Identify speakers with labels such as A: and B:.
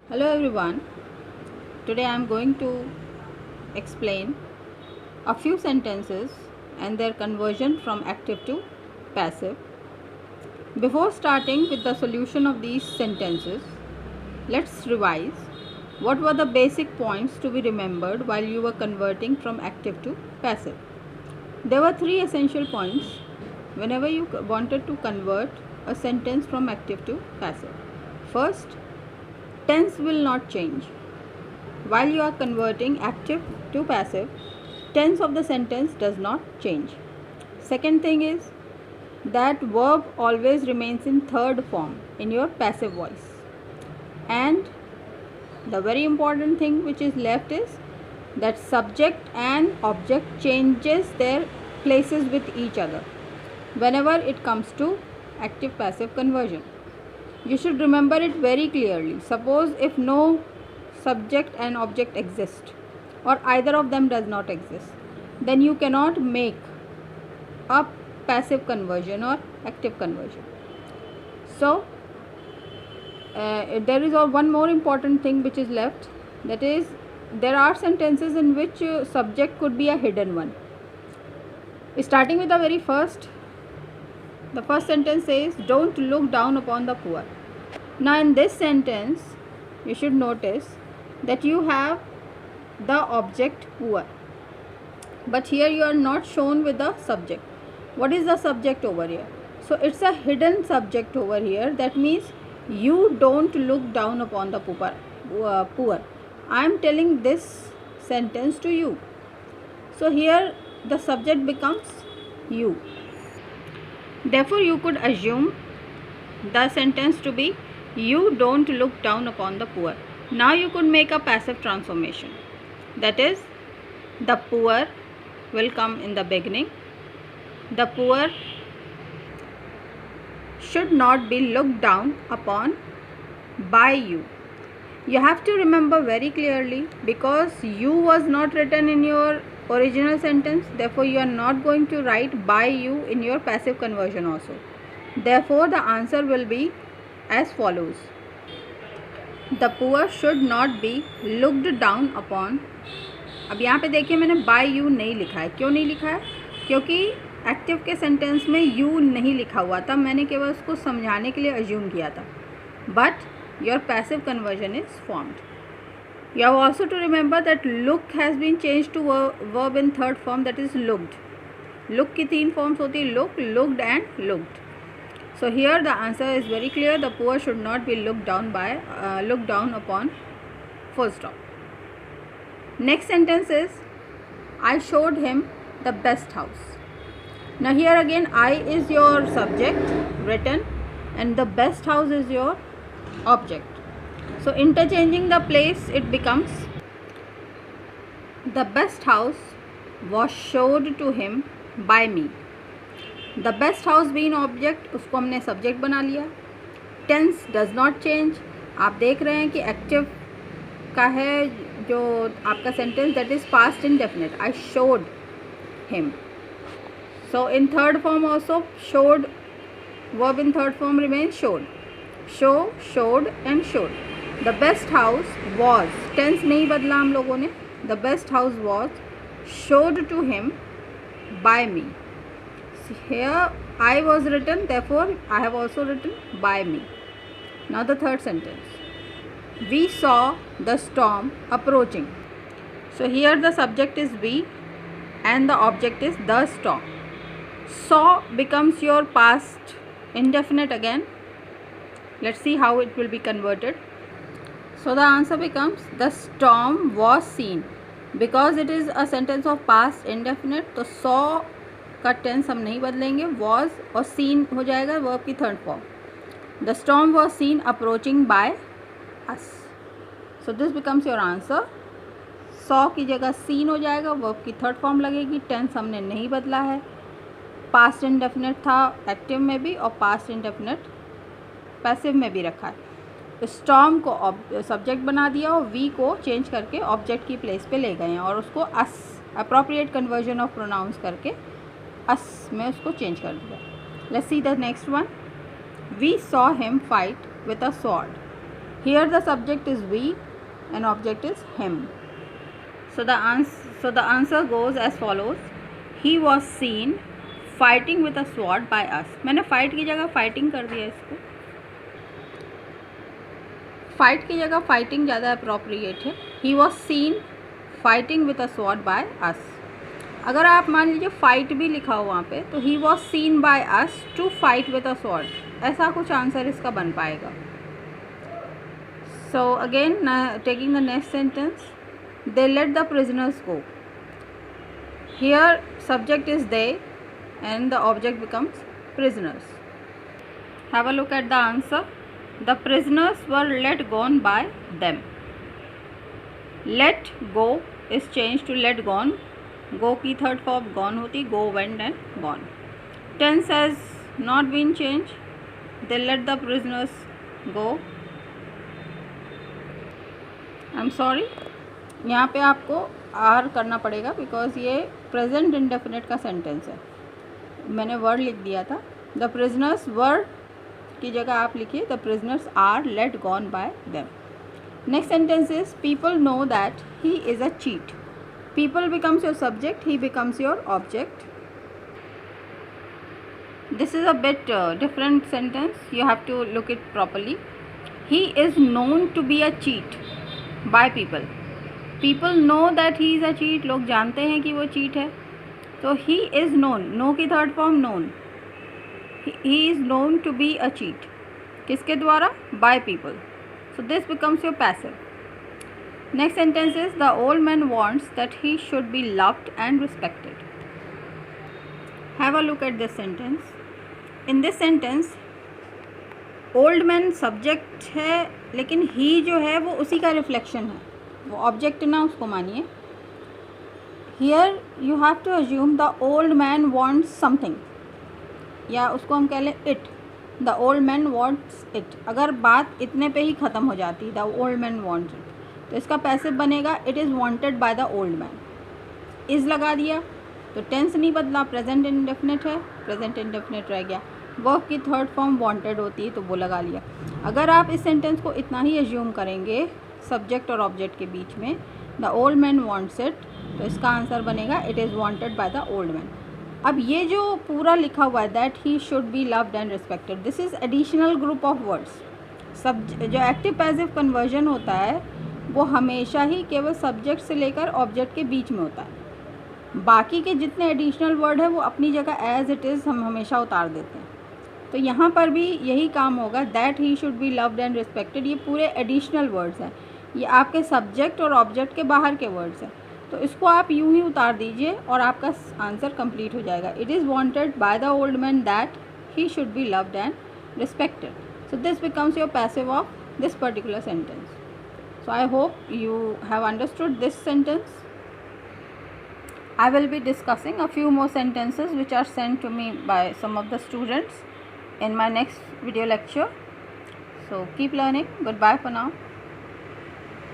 A: Hello everyone. Today I am going to explain a few sentences and their conversion from active to passive. Before starting with the solution of these sentences, let's revise what were the basic points to be remembered while you were converting from active to passive. There were three essential points whenever you wanted to convert a sentence from active to passive. First, tense will not change. While you are converting active to passive, tense of the sentence does not change. Second thing is that verb always remains in third form in your passive voice. And the very important thing which is left is that subject and object changes their places with each other whenever it comes to active passive conversion. You should remember it very clearly. Suppose if no subject and object exist or either of them does not exist, then you cannot make a passive conversion or active conversion. So there is one more important thing which is left, that is there are sentences in which subject could be a hidden one. Starting with the first sentence says, don't look down upon the poor. Now in this sentence you should notice that you have the object poor, but here you are not shown with the subject. What is the subject over here? So it's a hidden subject over here. That means you don't look down upon the poor. I am telling this sentence to you. So here the subject becomes you. Therefore you could assume the sentence to be, you don't look down upon the poor. Now you could make a passive transformation. That is, the poor will come in the beginning. The poor should not be looked down upon by you. You have to remember very clearly, because you was not written in your original sentence, therefore you are not going to write by you in your passive conversion also. Therefore the answer will be as follows. The poor should not be looked down upon. अब यहाँ पे देखिए मैंने by you नहीं लिखा है. क्यों नहीं लिखा है? क्योंकि एक्टिव के सेंटेंस में you नहीं लिखा हुआ था. मैंने केवल उसको समझाने के लिए assume किया था. But your passive conversion is formed. You have also to remember that look has been changed to verb in third form, that is looked. Look की तीन forms होती है, look, looked and looked. So here the answer is very clear. The poor should not be looked down upon. Full stop. Next sentence is, I showed him the best house. Now here again I is your subject written and the best house is your object. So interchanging the place, it becomes, the best house was showed to him by me. The best house being object, उसको हमने subject बना लिया. Tense does not change. आप देख रहे हैं कि active का है जो आपका sentence, that is past indefinite. I showed him. So in third form also, showed, verb in third form remains showed. Show, showed and showed. The best house was, tense नहीं बदला हम लोगों ने. The best house was showed to him by me. Here I was written, therefore I have also written by me. Now the third sentence. We saw the storm approaching. So here the subject is we and the object is the storm. Saw becomes your past indefinite again. Let's see how it will be converted. So the answer becomes, the storm was seen. Because it is a sentence of past indefinite, तो saw का tense हम नहीं बदलेंगे, was और seen हो जाएगा verb की third form. The storm was seen approaching by us. So this becomes your answer. saw की जगह seen हो जाएगा, वर्ब की थर्ड फॉर्म लगेगी, टेंस हमने नहीं बदला है, पास्ट इंडेफिनेट था एक्टिव में भी और पास्ट इंडेफिनेट पैसिव में भी रखा है. स्टॉर्म को सब्जेक्ट बना दिया और वी को चेंज करके ऑब्जेक्ट की प्लेस पे ले गए हैं और उसको us, appropriate conversion of pronounce करके अस में उसको चेंज कर दिया. Let's see the next one. We saw him fight with a sword. Here the subject is we and object is him. So the answer goes as follows. He was seen fighting with a sword by us. मैंने fight की जगह fighting कर दिया इसको. fight की जगह fighting ज़्यादा appropriate है. He was seen fighting with a sword by us. अगर आप मान लीजिए fight भी लिखा हो वहाँ पे तो he was seen by us to fight with a sword. ऐसा कुछ आंसर इसका बन पाएगा. So again, taking the next sentence, they let the prisoners go. Here subject is they and the object becomes prisoners. Have a look at the answer. The prisoners were let gone by them. Let go is changed to let gone. Go की third form gone होती, go, went and gone. Tense has not been changed. They let the prisoners go. I'm sorry, यहाँ पे आपको are करना पड़ेगा because ये present indefinite का sentence है. मैंने वर्ड लिख दिया था. द प्रिजनर्स वर्ड की जगह आप लिखिए the prisoners are let gone by them. Next sentence is people know that he is a cheat. People becomes your subject, he becomes your object. This is a bit different sentence. You have to look it properly. He is known to be a cheat by people. People know that he is a cheat. लोग जानते हैं कि वो cheat है. तो he is known, know की third form known. He is known to be a cheat. किसके द्वारा? By people. So this becomes your passive. Next sentence is the old man wants that he should be loved and respected. Have a look at this sentence. In this sentence old man subject है लेकिन ही जो है वो उसी का reflection है, वो object ना उसको मानिए. Here you have to assume the old man wants something, या उसको हम कह लें it. The old man wants it. अगर बात इतने पे ही ख़त्म हो जाती the old man wants it, तो इसका पैसिव बनेगा it is wanted by the old man. Is लगा दिया तो टेंस नहीं बदला, प्रेजेंट इंडेफिनिट है, प्रेजेंट इंडेफिनिट रह गया. वर्ब की थर्ड फॉर्म वांटेड होती है तो वो लगा लिया. अगर आप इस सेंटेंस को इतना ही एज्यूम करेंगे सब्जेक्ट और ऑब्जेक्ट के बीच में the old man wants it, तो इसका आंसर बनेगा it is wanted bye the old man. अब ये जो पूरा लिखा हुआ है that he should be loved and respected, this is additional group of words. जो एक्टिव पैसिव कन्वर्जन होता है वो हमेशा ही केवल सब्जेक्ट से लेकर ऑब्जेक्ट के बीच में होता है. बाकी के जितने एडिशनल वर्ड है वो अपनी जगह एज इट इज़ हम हमेशा उतार देते हैं. तो यहाँ पर भी यही काम होगा. That he should be loved and respected, ये पूरे एडिशनल वर्ड्स हैं, ये आपके सब्जेक्ट और ऑब्जेक्ट के बाहर के वर्ड्स हैं. तो इसको आप यूं ही उतार दीजिए और आपका आंसर कंप्लीट हो जाएगा. It is wanted bye the old man that he should be loved and respected. So this becomes your passive of this particular sentence. So I hope you have understood this sentence. I will be discussing a few more sentences which are sent to me by some of the students in my next video lecture. So keep learning. Goodbye for now.